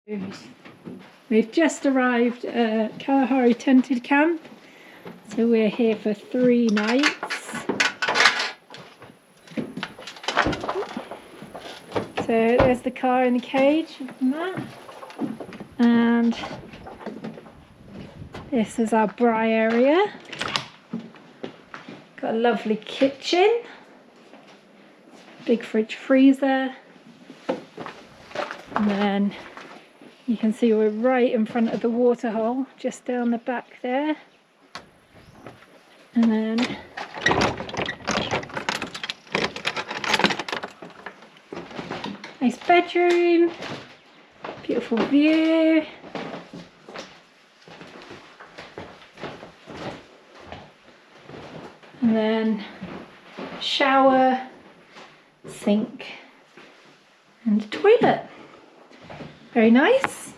We've just arrived at Kgalagadi tented camp, so we're here for 3 nights. So there's the car in the cage with Matt, and this is our braai area. Got a lovely kitchen, big fridge freezer, and then you can see we're right in front of the waterhole, just down the back there. And then nice bedroom, beautiful view. And then shower, sink and toilet. Very nice.